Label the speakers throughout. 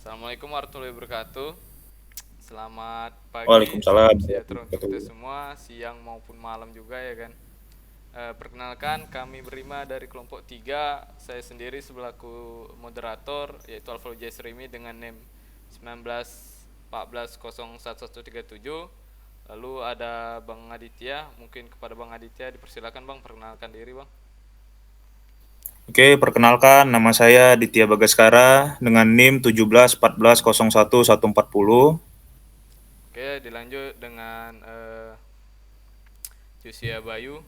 Speaker 1: Assalamualaikum warahmatullahi wabarakatuh. Selamat pagi,
Speaker 2: Waalaikumsalam
Speaker 1: salam sejahtera
Speaker 2: warahmatullahi
Speaker 1: untuk kita
Speaker 2: wabarakatuh.
Speaker 1: semua, siang maupun malam juga ya kan. Perkenalkan, kami berlima dari kelompok 3. Saya sendiri sebelaku moderator, yaitu Alfalo Jaisrimi dengan NIM 1914011137. Lalu ada Bang Aditya, mungkin kepada Bang Aditya dipersilakan Bang, perkenalkan diri Bang.
Speaker 2: Oke, perkenalkan nama saya Ditya Bagaskara dengan NIM 1714011140.
Speaker 1: Oke, dilanjut dengan Josia Bayu.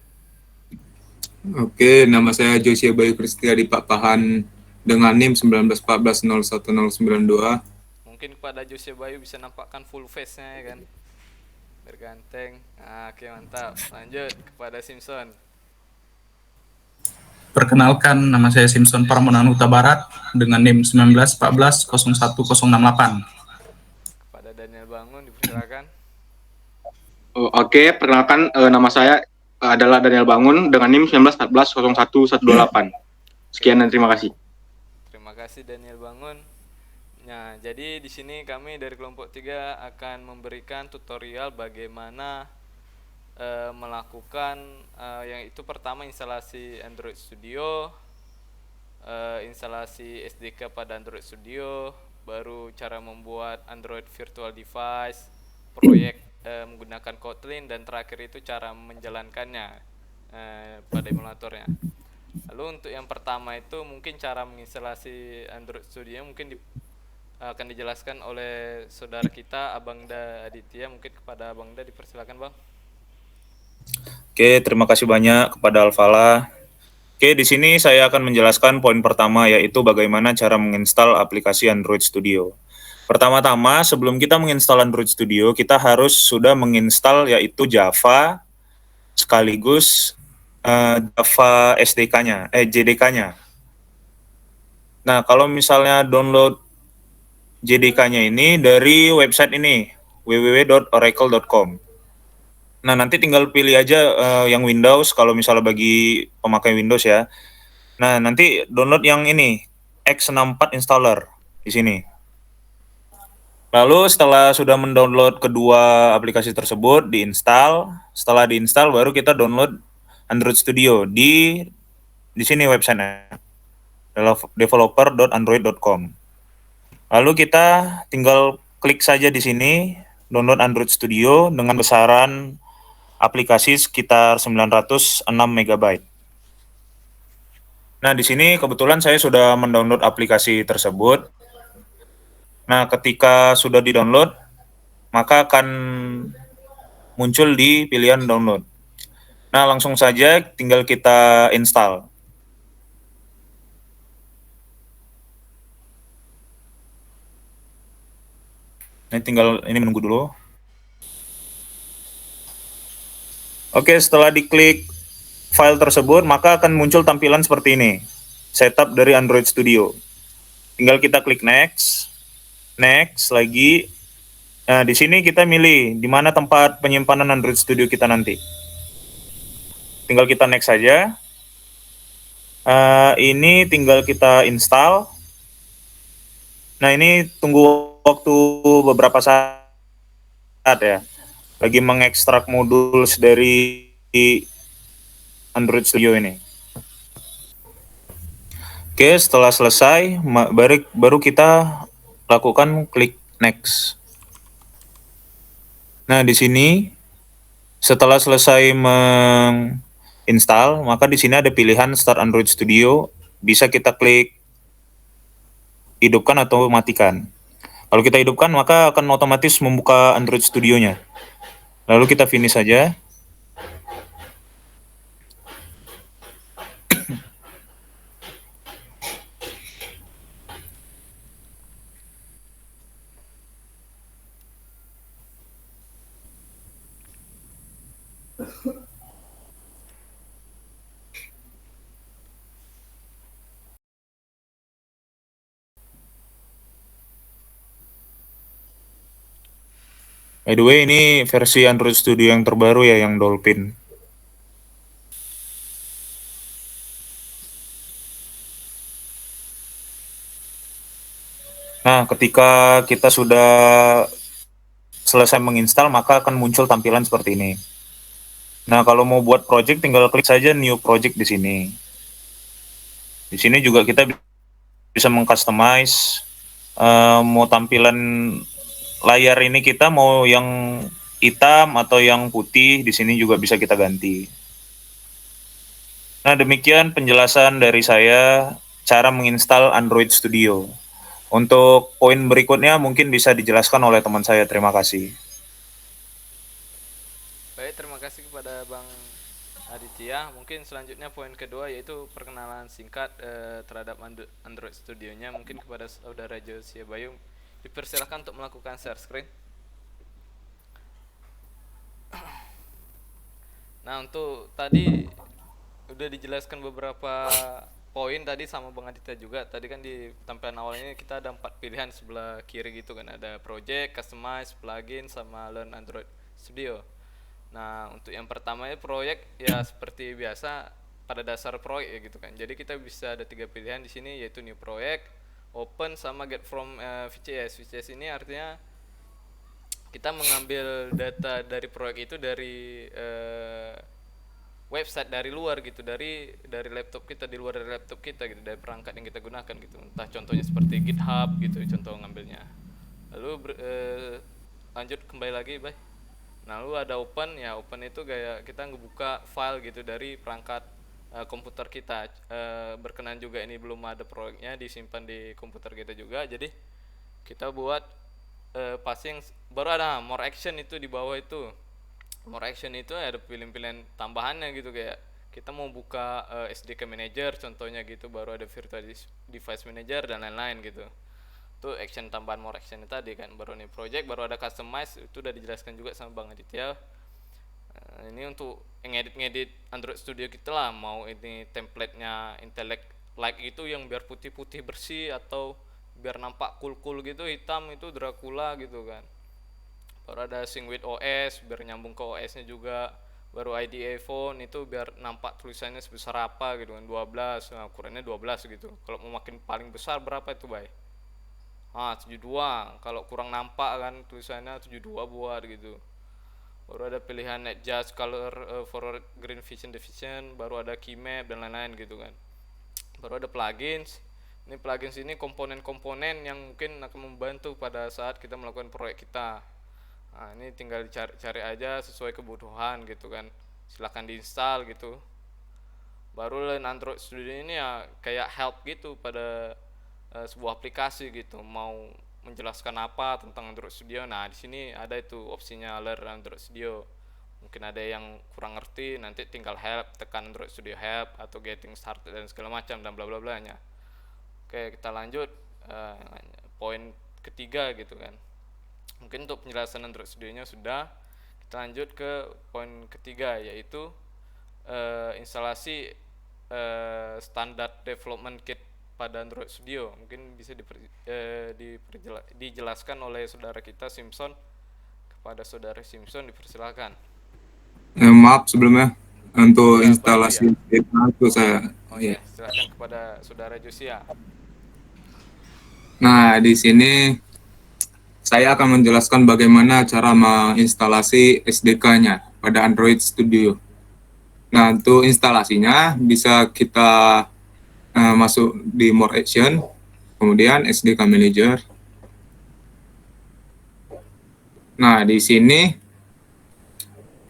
Speaker 3: Oke, nama saya Josia Bayu Kristia di Papahan dengan NIM 1914011092.
Speaker 1: Mungkin kepada Josia Bayu bisa nampakkan full face-nya ya kan. Berganteng. Nah, oke mantap. Lanjut kepada Simpson.
Speaker 4: Perkenalkan, nama saya Simpson Parmonan Huta Barat dengan NIM 1914011068.
Speaker 1: Kepada Daniel Bangun dipersilakan.
Speaker 5: Oke, perkenalkan nama saya adalah Daniel Bangun dengan NIM 1914011128. Sekian dan terima kasih.
Speaker 1: Terima kasih Daniel Bangun. Nah, jadi di sini kami dari kelompok 3 akan memberikan tutorial bagaimana melakukan yang itu pertama instalasi Android Studio, instalasi SDK pada Android Studio, baru cara membuat Android Virtual Device, proyek menggunakan Kotlin, dan terakhir itu cara menjalankannya pada emulatornya. Lalu untuk yang pertama itu mungkin cara menginstalasi Android Studio mungkin akan dijelaskan oleh saudara kita Abangda Aditya. Mungkin kepada Abangda dipersilakan Bang.
Speaker 2: Oke, terima kasih banyak kepada Alfala. Oke, di sini saya akan menjelaskan poin pertama, yaitu bagaimana cara menginstal aplikasi Android Studio. Pertama-tama, sebelum kita menginstal Android Studio, kita harus sudah menginstal yaitu Java sekaligus Java SDK-nya, JDK-nya. Nah, kalau misalnya download JDK-nya ini dari website ini, www.oracle.com. Nah, nanti tinggal pilih aja yang Windows, kalau misalnya bagi pemakai Windows ya. Nah, nanti download yang ini, X64 installer di sini. Lalu setelah sudah mendownload kedua aplikasi tersebut, diinstal. Setelah diinstal baru kita download Android Studio di sini websitenya, developer.android.com. Lalu kita tinggal klik saja di sini, download Android Studio dengan besaran aplikasi sekitar 906 MB. Nah, di sini kebetulan saya sudah mendownload aplikasi tersebut. Nah, ketika sudah di-download, maka akan muncul di pilihan download. Nah, langsung saja tinggal kita install. Ini tinggal ini menunggu dulu. Oke, setelah diklik file tersebut, maka akan muncul tampilan seperti ini. Setup dari Android Studio. Tinggal kita klik next. Next lagi. Nah, di sini kita milih di mana tempat penyimpanan Android Studio kita nanti. Tinggal kita next saja. Ini tinggal kita install. Nah, ini tunggu waktu beberapa saat ya. Lagi mengekstrak modul dari Android Studio ini. Oke, setelah selesai, baru kita lakukan klik next. Nah, di sini setelah selesai menginstal, maka di sini ada pilihan Start Android Studio. Bisa kita klik hidupkan atau matikan. Kalau kita hidupkan, maka akan otomatis membuka Android Studio-nya. Lalu kita finish saja. By the way, ini versi Android Studio yang terbaru ya, yang Dolphin. Nah, ketika kita sudah selesai menginstal, maka akan muncul tampilan seperti ini. Nah, kalau mau buat project, tinggal klik saja new project di sini. Di sini juga kita bisa mengcustomize mau tampilan layar ini kita mau yang hitam atau yang putih, di sini juga bisa kita ganti. Nah, demikian penjelasan dari saya cara menginstal Android Studio. Untuk poin berikutnya mungkin bisa dijelaskan oleh teman saya. Terima kasih.
Speaker 1: Baik, terima kasih kepada Bang Aditya. Mungkin selanjutnya poin kedua yaitu perkenalan singkat terhadap Android Studio-nya. Mungkin kepada saudara Josia Bayu dipersilakan untuk melakukan share screen. Nah, untuk tadi udah dijelaskan beberapa poin tadi sama Bang Aditya juga. Tadi kan di tampilan awalnya kita ada 4 pilihan sebelah kiri gitu kan. Ada project, customize, plugin, sama learn Android Studio. Nah, untuk yang pertama ya proyek ya seperti biasa pada dasar proyek ya gitu kan. Jadi kita bisa ada 3 pilihan di sini yaitu new project, open, sama get from VCS. VCS ini artinya kita mengambil data dari proyek itu dari website dari luar gitu, dari laptop kita, di luar dari laptop kita gitu, dari perangkat yang kita gunakan gitu. Entah contohnya seperti GitHub gitu contoh ngambilnya. Lalu lanjut kembali lagi, Bay. Nah, lalu ada open, ya open itu kayak kita ngebuka file gitu dari perangkat komputer kita. Berkenan juga ini belum ada proyeknya disimpan di komputer kita juga, jadi kita buat passing. Baru ada more action itu di bawah itu. More action itu ada pilihan-pilihan tambahannya gitu, kayak kita mau buka SDK manager contohnya gitu, baru ada virtual device manager dan lain-lain gitu. Itu action tambahan more action tadi kan. Baru nih project, baru ada customize, itu udah dijelaskan juga sama Bang Aditya. Ini untuk ngedit Android Studio kita lah, mau ini template-nya Intellect like itu yang biar putih-putih bersih atau biar nampak cool-cool gitu, hitam itu Dracula gitu kan. Baru ada sync with OS biar nyambung ke OS-nya juga. Baru IDE phone itu biar nampak tulisannya sebesar apa gitu kan, 12. Nah, ukurannya 12 gitu. Kalau mau makin paling besar berapa itu, Bay? 72. Kalau kurang nampak kan tulisannya 72 buat gitu. Baru ada pilihan adjust color for green vision deficient, baru ada key map dan lain-lain gitu kan. Baru ada plugins. Ini plugins ini komponen-komponen yang mungkin akan membantu pada saat kita melakukan proyek kita. Nah, ini tinggal dicari aja sesuai kebutuhan gitu kan. Silahkan diinstal gitu. Baru Learn Android Studio ini ya kayak help gitu pada sebuah aplikasi gitu. Mau menjelaskan apa tentang Android Studio. Nah, di sini ada itu opsinya Learn Android Studio. Mungkin ada yang kurang ngerti, nanti tinggal help, tekan Android Studio help atau getting started dan segala macam dan bla bla bla nya. Oke, kita lanjut poin ketiga gitu kan. Mungkin untuk penjelasan Android Studio-nya sudah. Kita lanjut ke poin ketiga yaitu instalasi standar development kit pada Android Studio. Mungkin bisa dijelaskan oleh saudara kita Simpson. Kepada saudara Simpson dipersilakan.
Speaker 3: Maaf sebelumnya untuk
Speaker 1: Ya,
Speaker 3: instalasi
Speaker 1: ya.
Speaker 3: itu saya. Oh
Speaker 1: Oke,
Speaker 3: ya.
Speaker 1: silakan kepada saudara Josia.
Speaker 3: Nah, di sini saya akan menjelaskan bagaimana cara menginstalasi SDK-nya pada Android Studio. Nah, untuk instalasinya bisa kita masuk di More Action, kemudian SDK Manager. Nah, di sini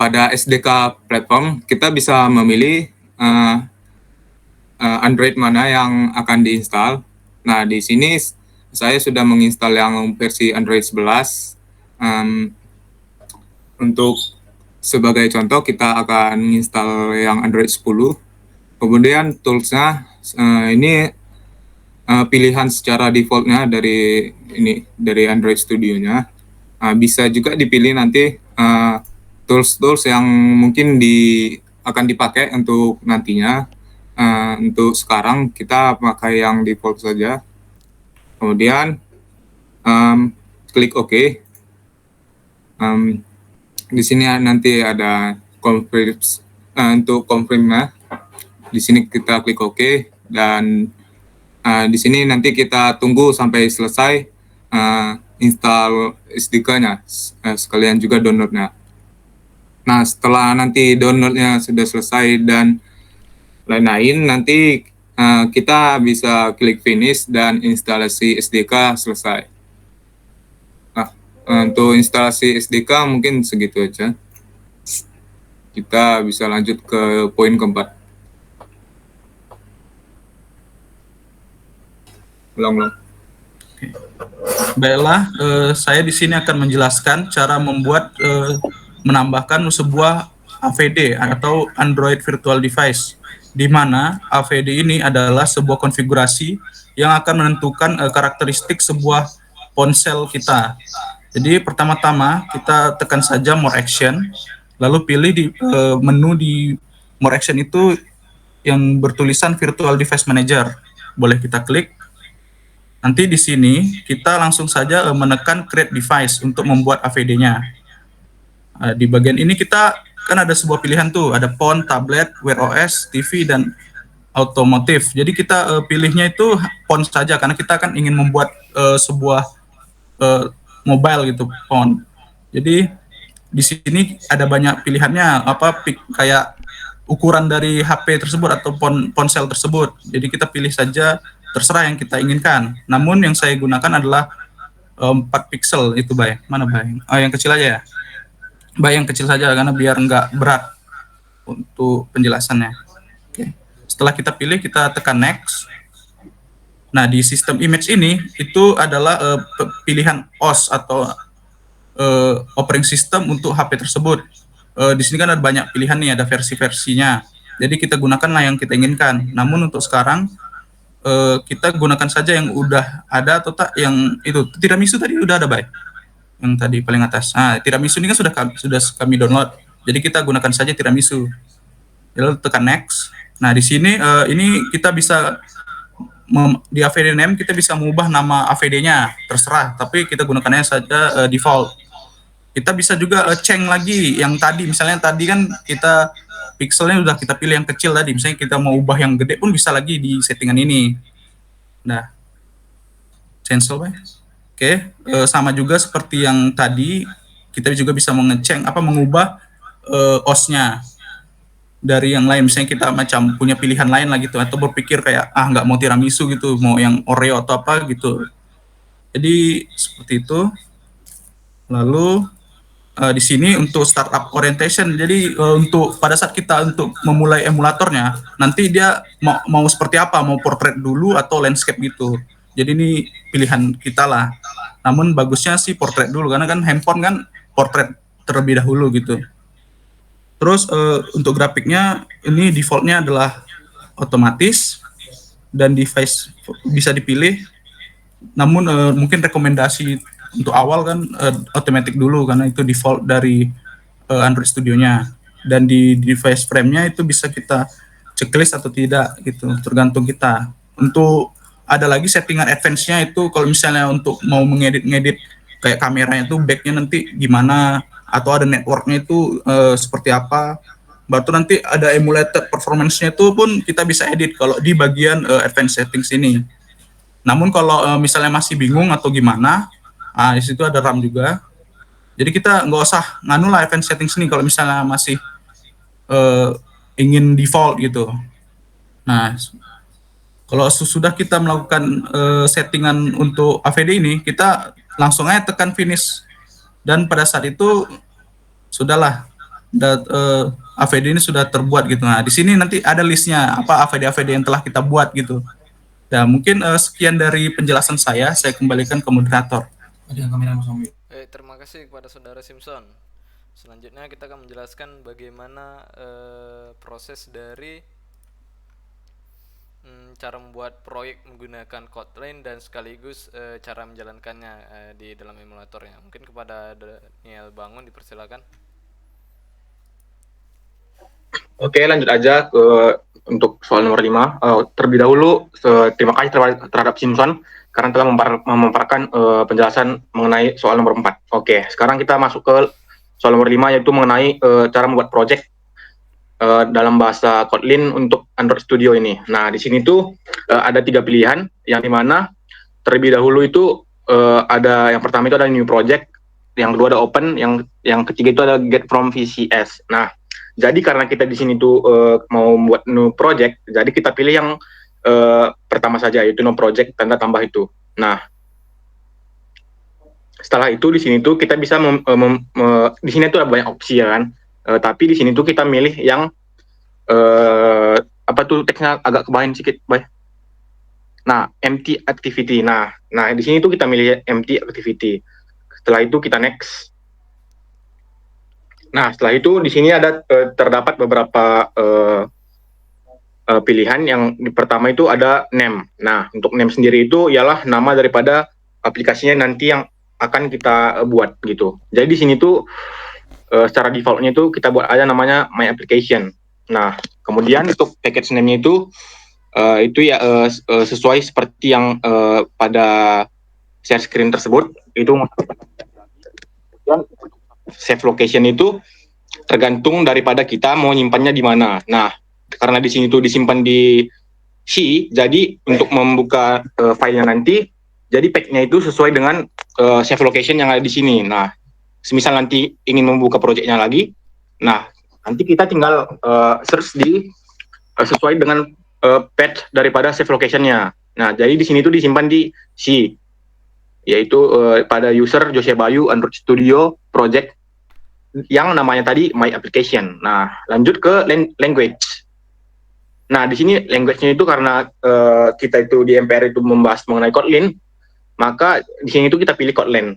Speaker 3: pada SDK platform kita bisa memilih Android mana yang akan diinstal. Nah, di sini saya sudah menginstal yang versi Android 11. Untuk sebagai contoh kita akan menginstal yang Android 10. Kemudian toolsnya ini pilihan secara defaultnya dari Android Studio-nya. Bisa juga dipilih nanti tools-tools yang mungkin akan dipakai untuk nantinya. Untuk sekarang kita pakai yang default saja. Kemudian klik OK. Di sini nanti ada untuk confirm-nya. Di sini kita klik OK dan di sini nanti kita tunggu sampai selesai install SDK-nya, sekalian juga download-nya. Nah, setelah nanti download-nya sudah selesai dan lain-lain, nanti kita bisa klik finish dan instalasi SDK selesai. Nah, untuk instalasi SDK mungkin segitu aja. Kita bisa lanjut ke poin keempat. Ulang.
Speaker 4: Baiklah, saya di sini akan menjelaskan cara membuat menambahkan sebuah AVD atau Android Virtual Device, di mana AVD ini adalah sebuah konfigurasi yang akan menentukan karakteristik sebuah ponsel kita. Jadi pertama-tama kita tekan saja More Action, lalu pilih di menu di More Action itu yang bertulisan Virtual Device Manager. Boleh kita klik. Nanti di sini kita langsung saja menekan Create Device untuk membuat AVD-nya. Di bagian ini kita kan ada sebuah pilihan tuh, ada phone, tablet, Wear OS, TV, dan automotive. Jadi kita pilihnya itu phone saja karena kita kan ingin membuat sebuah mobile gitu, phone. Jadi di sini ada banyak pilihannya, kayak ukuran dari HP tersebut atau ponsel tersebut. Jadi kita pilih saja terserah yang kita inginkan. Namun yang saya gunakan adalah 4 pixel itu, Bay. Mana, Bay? Oh, yang kecil aja ya. Bay, yang kecil saja karena biar nggak berat untuk penjelasannya. Oke. Setelah kita pilih, kita tekan next. Nah, di sistem image ini itu adalah pilihan OS atau operating system untuk HP tersebut. Di sini kan ada banyak pilihan nih, ada versi-versinya. Jadi kita gunakanlah yang kita inginkan. Namun untuk sekarang kita gunakan saja yang udah ada atau tak, yang itu tiramisu tadi udah ada, Bay, yang tadi paling atas. Nah, tiramisu ini kan sudah kami download, jadi kita gunakan saja tiramisu. Lalu tekan next. Nah, di sini ini kita bisa di AVD name kita bisa mengubah nama AVD-nya, terserah, tapi kita gunakannya saja default. Kita bisa juga change lagi yang tadi, misalnya tadi kan kita pixelnya udah kita pilih yang kecil tadi, misalnya kita mau ubah yang gede pun bisa lagi di settingan ini. Nah, cancel, Bay. Oke, sama juga seperti yang tadi, kita juga bisa mengubah OS-nya dari yang lain. Misalnya kita macam punya pilihan lain lah gitu, atau berpikir kayak nggak mau tiramisu gitu, mau yang Oreo atau apa gitu. Jadi seperti itu. Lalu di sini untuk startup orientation, jadi untuk pada saat kita untuk memulai emulatornya, nanti dia mau seperti apa, mau portrait dulu atau landscape gitu. Jadi ini pilihan kita lah. Namun bagusnya sih portrait dulu, karena kan handphone kan portrait terlebih dahulu gitu. Terus untuk grafiknya ini defaultnya adalah otomatis dan device bisa dipilih. Namun mungkin rekomendasi untuk awal kan automatic dulu karena itu default dari Android Studio-nya. Dan di device frame-nya itu bisa kita checklist atau tidak gitu, tergantung kita. Untuk ada lagi settingan advance-nya itu kalau misalnya untuk mau mengedit kayak kameranya itu back-nya nanti gimana, atau ada network-nya itu seperti apa. Baru nanti ada emulated performance-nya itu pun kita bisa edit kalau di bagian advanced settings ini. Namun kalau misalnya masih bingung atau gimana, di situ ada RAM juga. Jadi kita nggak usah nganu lah advanced settings ini kalau misalnya masih ingin default gitu. Nah, kalau sudah kita melakukan settingan untuk AVD ini, kita langsung aja tekan finish. Dan pada saat itu sudahlah AVD ini sudah terbuat gitu. Nah, di sini nanti ada listnya apa AVD-AVD yang telah kita buat gitu. Nah, mungkin sekian dari penjelasan saya kembalikan ke moderator.
Speaker 1: Terima kasih kepada Saudara Simpson. Selanjutnya kita akan menjelaskan bagaimana proses dari cara membuat proyek menggunakan Kotlin dan sekaligus cara menjalankannya di dalam emulatornya. Mungkin kepada Daniel Bangun dipersilakan.
Speaker 5: Oke, lanjut aja untuk soal nomor 5. Terlebih dahulu, terima kasih terhadap Simpson karena telah memaparkan penjelasan mengenai soal nomor 4. Oke, sekarang kita masuk ke soal nomor 5, yaitu mengenai cara membuat project dalam bahasa Kotlin untuk Android Studio ini. Nah, di sini tuh ada 3 pilihan, yang dimana terlebih dahulu itu ada yang pertama itu ada new project, yang kedua ada open, yang ketiga itu ada get from VCS. Nah, jadi karena kita di sini tuh mau buat new project, jadi kita pilih yang pertama saja, yaitu no project tanda tambah itu. Nah, setelah itu di sini tuh kita bisa di sini tuh ada banyak opsi ya kan. Tapi di sini tuh kita milih yang apa tuh teksnya agak kebahin sedikit, Bay. Nah, empty activity. Nah, di sini tuh kita milih empty activity. Setelah itu kita next. Nah, setelah itu di sini ada terdapat beberapa pilihan. Yang pertama itu ada name. Nah, untuk name sendiri itu ialah nama daripada aplikasinya nanti yang akan kita buat gitu. Jadi di sini tuh secara defaultnya itu kita buat aja namanya my application. Nah, kemudian untuk package name-nya itu ya sesuai seperti yang pada share screen tersebut itu. Kemudian save location itu tergantung daripada kita mau nyimpannya di mana. Nah, karena di sini tuh disimpan di C, jadi untuk membuka filenya nanti, jadi pack-nya itu sesuai dengan save location yang ada di sini. Nah, semisal nanti ingin membuka projectnya lagi, nah nanti kita tinggal search di sesuai dengan path daripada save location-nya. Nah, jadi di sini tuh disimpan di C, yaitu pada user Jose Bayu Android Studio project yang namanya tadi my application. Nah, lanjut ke language. Nah, di sini language-nya itu karena kita itu di MPR itu membahas mengenai Kotlin, maka di sini itu kita pilih Kotlin.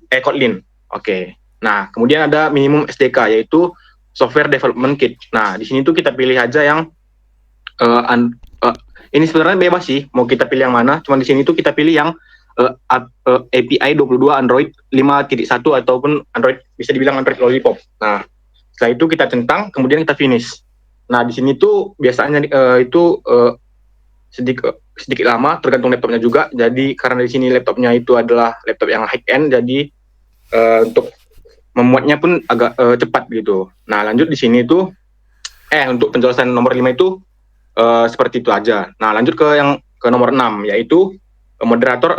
Speaker 5: Oke. Nah, kemudian ada minimum SDK, yaitu Software Development Kit. Nah, di sini tuh kita pilih aja yang ini sebenarnya bebas sih, mau kita pilih yang mana. Cuma di sini tuh kita pilih yang API 22 Android 5.1 ataupun Android, bisa dibilang Android Lollipop. Nah, setelah itu kita centang, kemudian kita finish. Nah, di sini tuh biasanya itu sedikit lama, tergantung laptopnya juga. Jadi karena di sini laptopnya itu adalah laptop yang high end, jadi untuk memuatnya pun agak cepat gitu. Nah, lanjut di sini tuh untuk penjelasan nomor 5 itu seperti itu aja. Nah, lanjut ke nomor 6, yaitu moderator,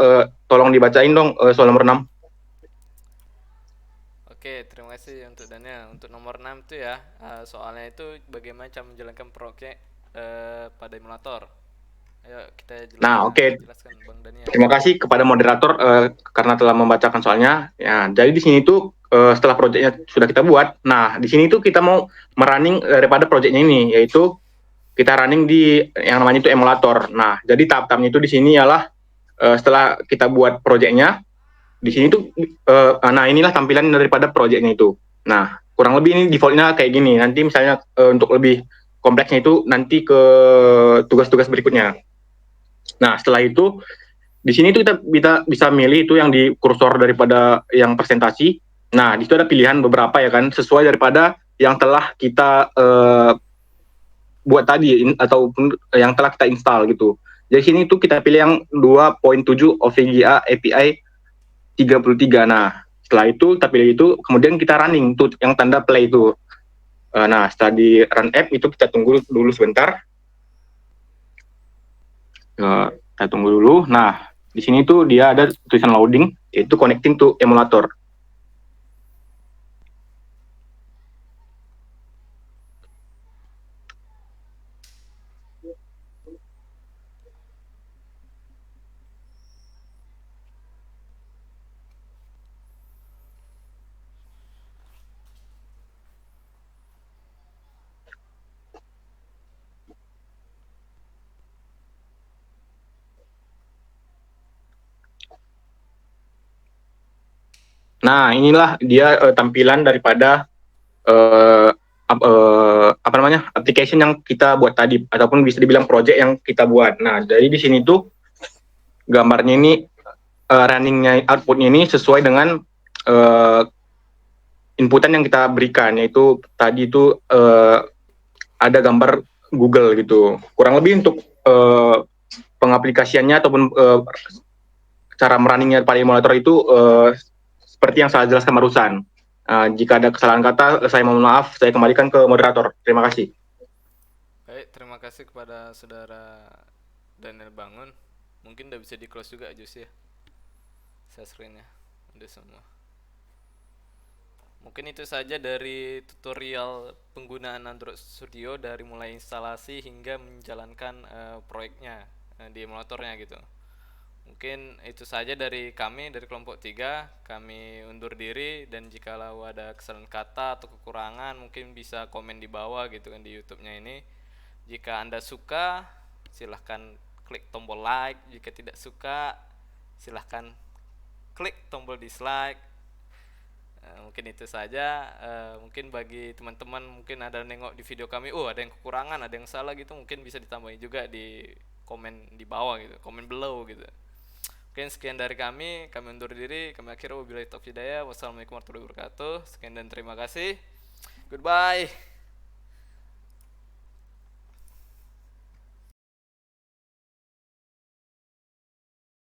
Speaker 5: tolong dibacain dong soal nomor 6.
Speaker 1: Oke, terima kasih untuk Daniel. Untuk nomor 6 itu ya, soalnya itu bagaimana cara menjalankan proyek pada emulator. Ayo kita jelaskan.
Speaker 5: Nah, oke.
Speaker 1: Jelaskan Bang Daniel.
Speaker 5: Terima kasih kepada moderator karena telah membacakan soalnya. Ya, jadi di sini tuh setelah proyeknya sudah kita buat, nah di sini tuh kita mau merunning daripada proyeknya ini, yaitu kita running di yang namanya itu emulator. Nah, jadi tahap-tahapnya itu di sini ialah setelah kita buat proyeknya, di sini tuh nah inilah tampilan daripada proyeknya itu. Nah, kurang lebih ini defaultnya kayak gini. Nanti misalnya untuk lebih kompleksnya itu nanti ke tugas-tugas berikutnya. Nah, setelah itu di sini tuh kita bisa milih itu yang di kursor daripada yang presentasi. Nah, di situ ada pilihan beberapa ya kan, sesuai daripada yang telah kita buat tadi ataupun yang telah kita install gitu. Jadi sini tuh kita pilih yang 2.7 OVGA API 33. Nah, setelah itu kita pilih itu, kemudian kita running tuh yang tanda play itu. Nah, setelah di run app itu kita tunggu dulu sebentar. Kita tunggu dulu. Nah, di sini tuh dia ada tulisan loading, yaitu connecting to emulator. Nah, inilah dia tampilan daripada apa namanya, application yang kita buat tadi, ataupun bisa dibilang project yang kita buat. Nah, jadi di sini tuh gambarnya ini runningnya, outputnya ini sesuai dengan inputan yang kita berikan, yaitu tadi itu ada gambar Google gitu. Kurang lebih untuk pengaplikasiannya ataupun cara merunningnya pada emulator itu seperti yang saya jelaskan barusan. Jika ada kesalahan kata, saya mohon maaf. Saya kembalikan ke moderator. Terima kasih.
Speaker 1: Baik, terima kasih kepada saudara Daniel Bangun. Mungkin udah bisa di close juga Jus ya. share screen-nya. Udah semua. Mungkin itu saja dari tutorial penggunaan Android Studio dari mulai instalasi hingga menjalankan proyeknya di emulatornya gitu. Mungkin itu saja dari kami, dari kelompok 3. Kami undur diri, dan jikalau ada kesalahan kata atau kekurangan mungkin bisa komen di bawah gitu kan di YouTube-nya ini. Jika Anda suka, silahkan klik tombol like. Jika tidak suka, silahkan klik tombol dislike. Mungkin itu saja. Mungkin bagi teman-teman mungkin ada nengok di video kami, ada yang kekurangan, ada yang salah gitu, mungkin bisa ditambahin juga di komen di bawah gitu, komen below gitu. Mungkin sekian dari kami undur diri, kami akhiri wabillahi taufiq hidayah. Wassalamualaikum warahmatullahi wabarakatuh. Sekian dan terima kasih. Goodbye.